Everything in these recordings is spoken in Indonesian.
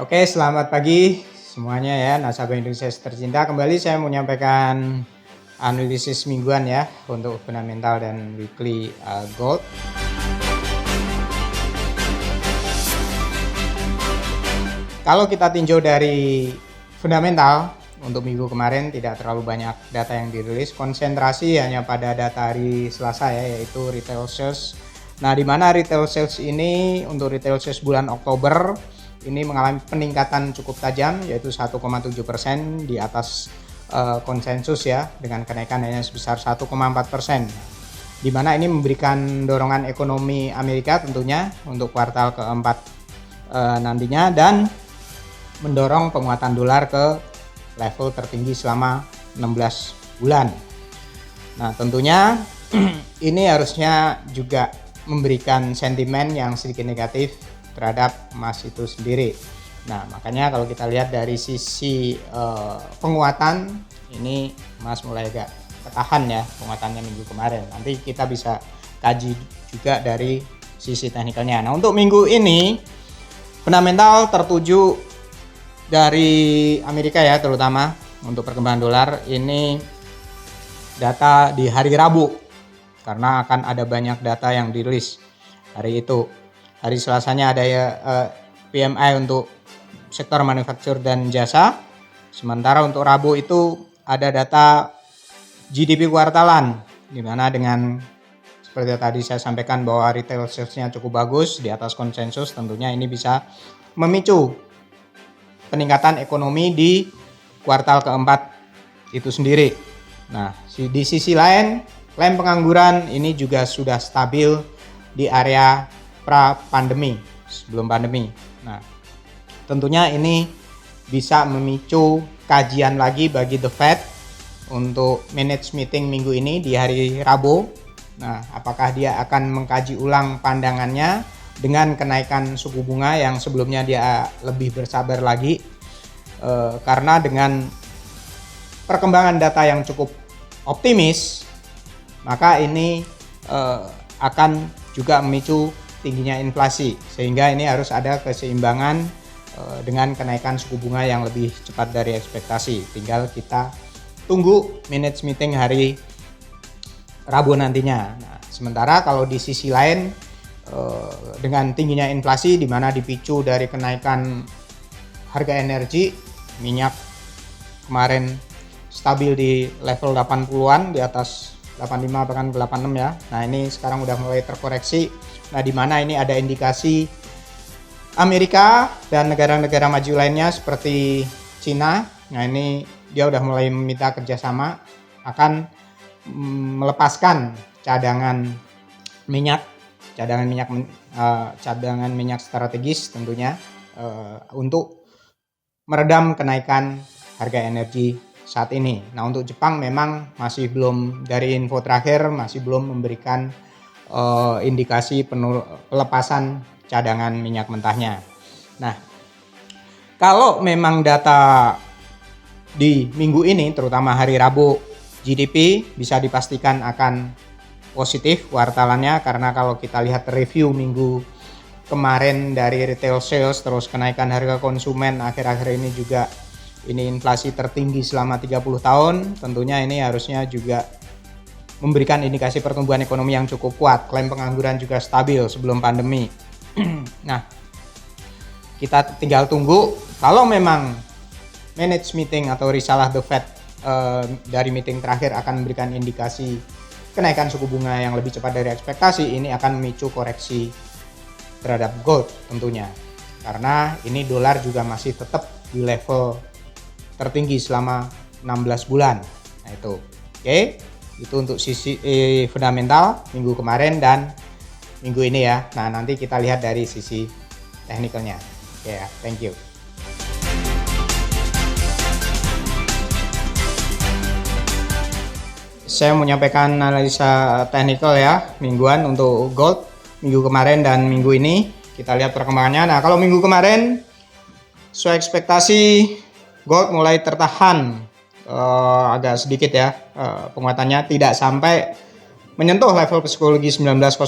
Oke, selamat pagi semuanya ya, nasabah Indonesia tercinta. Kembali saya mau menyampaikan analisis mingguan ya untuk fundamental dan weekly gold. Kalau kita tinjau dari fundamental untuk minggu kemarin tidak terlalu banyak data yang dirilis, konsentrasi hanya pada data hari Selasa ya, yaitu retail sales. Nah, di mana retail sales ini untuk retail sales bulan Oktober ini mengalami peningkatan cukup tajam, yaitu 1,7% di atas konsensus ya, dengan kenaikan hanya sebesar 1,4%. Di mana ini memberikan dorongan ekonomi Amerika tentunya untuk kuartal keempat nantinya, dan mendorong penguatan dolar ke level tertinggi selama 16 bulan. Nah, tentunya ini harusnya juga memberikan sentimen yang sedikit negatif terhadap emas itu sendiri. Nah, makanya kalau kita lihat dari sisi penguatan, ini emas mulai agak ketahan ya penguatannya minggu kemarin. Nanti kita bisa kaji juga dari sisi teknikalnya. Nah, untuk minggu ini fundamental tertuju dari Amerika ya, terutama untuk perkembangan dolar. Ini data di hari Rabu karena akan ada banyak data yang dirilis hari itu. Hari Selasanya ada PMI untuk sektor manufaktur dan jasa. Sementara untuk Rabu itu ada data GDP kuartalan, di mana dengan seperti tadi saya sampaikan bahwa retail sales-nya cukup bagus di atas konsensus, tentunya ini bisa memicu peningkatan ekonomi di kuartal keempat itu sendiri. Nah, di sisi lain, klaim pengangguran ini juga sudah stabil di area pra-pandemi, sebelum pandemi. Nah, tentunya ini bisa memicu kajian lagi bagi The Fed untuk manage meeting minggu ini di hari Rabu. Nah, apakah dia akan mengkaji ulang pandangannya dengan kenaikan suku bunga yang sebelumnya dia lebih bersabar lagi, karena dengan perkembangan data yang cukup optimis, maka ini akan juga memicu tingginya inflasi, sehingga ini harus ada keseimbangan dengan kenaikan suku bunga yang lebih cepat dari ekspektasi. Tinggal kita tunggu manage meeting hari Rabu nantinya. Nah, sementara kalau di sisi lain dengan tingginya inflasi di mana dipicu dari kenaikan harga energi, minyak kemarin stabil di level 80-an, di atas 85 bahkan 86 ya. Nah, ini sekarang udah mulai terkoreksi. Nah, di mana ini ada indikasi Amerika dan negara-negara maju lainnya seperti Cina. Nah, ini dia udah mulai meminta kerjasama akan melepaskan cadangan minyak strategis tentunya untuk meredam kenaikan harga energi saat ini. Nah, untuk Jepang memang masih belum, dari info terakhir masih belum memberikan indikasi pelepasan cadangan minyak mentahnya. Nah, kalau memang data di minggu ini, terutama hari Rabu, GDP bisa dipastikan akan positif kuartalannya, karena kalau kita lihat review minggu kemarin dari retail sales, terus kenaikan harga konsumen akhir-akhir ini juga, ini inflasi tertinggi selama 30 tahun, tentunya ini harusnya juga memberikan indikasi pertumbuhan ekonomi yang cukup kuat. Klaim pengangguran juga stabil sebelum pandemi. Nah, kita tinggal tunggu kalau memang manage meeting atau risalah The Fed dari meeting terakhir akan memberikan indikasi kenaikan suku bunga yang lebih cepat dari ekspektasi, ini akan memicu koreksi terhadap gold tentunya. Karena ini dolar juga masih tetap di level tertinggi selama 16 bulan. Nah, itu. Oke. Itu untuk sisi fundamental minggu kemarin dan minggu ini ya. Nah, nanti kita lihat dari sisi teknikalnya. Oke ya, thank you. Saya mau menyampaikan analisa teknikal ya, mingguan untuk gold minggu kemarin dan minggu ini. Kita lihat perkembangannya. Nah, kalau minggu kemarin sesuai ekspektasi, gold mulai tertahan agak sedikit ya, penguatannya tidak sampai menyentuh level psikologi 1900.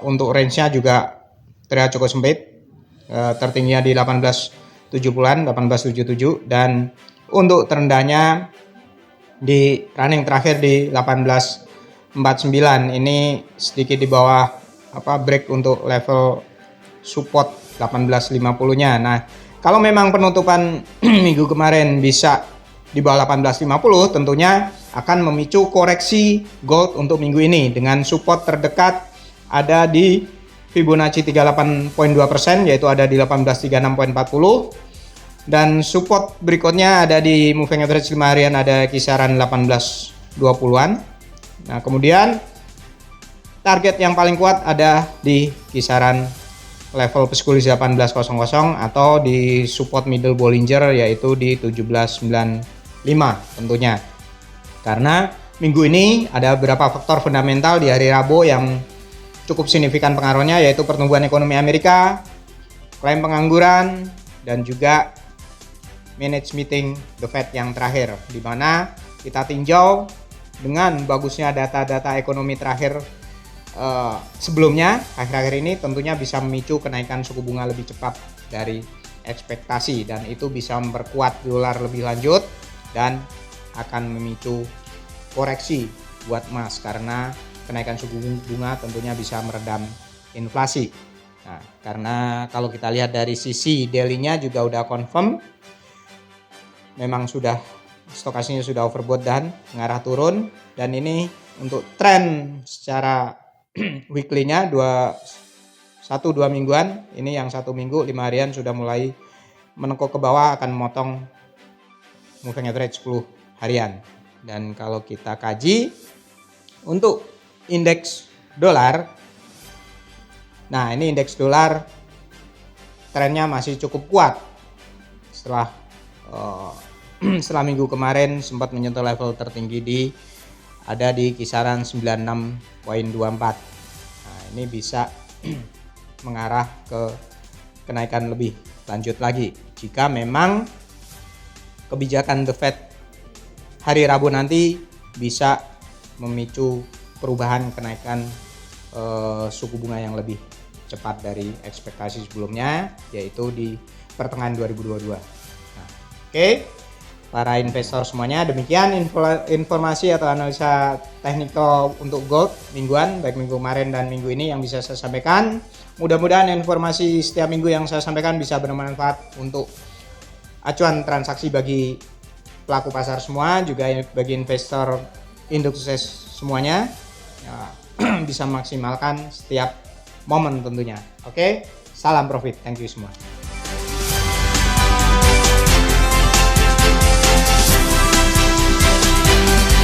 Untuk range-nya juga terlihat cukup sempit. tertingginya di 1870-an, 1877, dan untuk terendahnya di running terakhir di 1849. Ini sedikit di bawah break untuk level support 1850-nya. Nah, kalau memang penutupan minggu kemarin bisa di bawah 1850, tentunya akan memicu koreksi gold untuk minggu ini dengan support terdekat ada di Fibonacci 38.2%, yaitu ada di 1836.40, dan support berikutnya ada di moving average 5 harian ada kisaran 1820-an. Nah, kemudian target yang paling kuat ada di kisaran level psikologis 1800 atau di support middle Bollinger yaitu di 1795 tentunya. Karena minggu ini ada beberapa faktor fundamental di hari Rabu yang cukup signifikan pengaruhnya, yaitu pertumbuhan ekonomi Amerika, klaim pengangguran, dan juga manage meeting The Fed yang terakhir, di mana kita tinjau dengan bagusnya data-data ekonomi terakhir sebelumnya akhir-akhir ini tentunya bisa memicu kenaikan suku bunga lebih cepat dari ekspektasi, dan itu bisa memperkuat dolar lebih lanjut dan akan memicu koreksi buat emas karena kenaikan suku bunga tentunya bisa meredam inflasi. Nah, karena kalau kita lihat dari sisi daily-nya juga udah confirm memang sudah stokastiknya sudah overbought dan mengarah turun, dan ini untuk tren secara weekly-nya 1-2 mingguan, ini yang 1 minggu 5 harian sudah mulai menekuk ke bawah akan memotong moving average 10 harian. Dan kalau kita kaji untuk indeks dolar, nah ini indeks dolar trennya masih cukup kuat setelah minggu kemarin sempat menyentuh level tertinggi ada di kisaran 96.24. Nah, ini bisa mengarah ke kenaikan lebih lanjut lagi jika memang kebijakan The Fed hari Rabu nanti bisa memicu perubahan kenaikan suku bunga yang lebih cepat dari ekspektasi sebelumnya, yaitu di pertengahan 2022. Nah, oke. Para investor semuanya, demikian informasi atau analisa teknikal untuk gold mingguan, baik minggu kemarin dan minggu ini yang bisa saya sampaikan. Mudah-mudahan informasi setiap minggu yang saya sampaikan bisa bermanfaat untuk acuan transaksi bagi pelaku pasar semua, juga bagi investor induk sukses semuanya, ya, bisa memaksimalkan setiap momen tentunya. Oke, salam profit, thank you semua.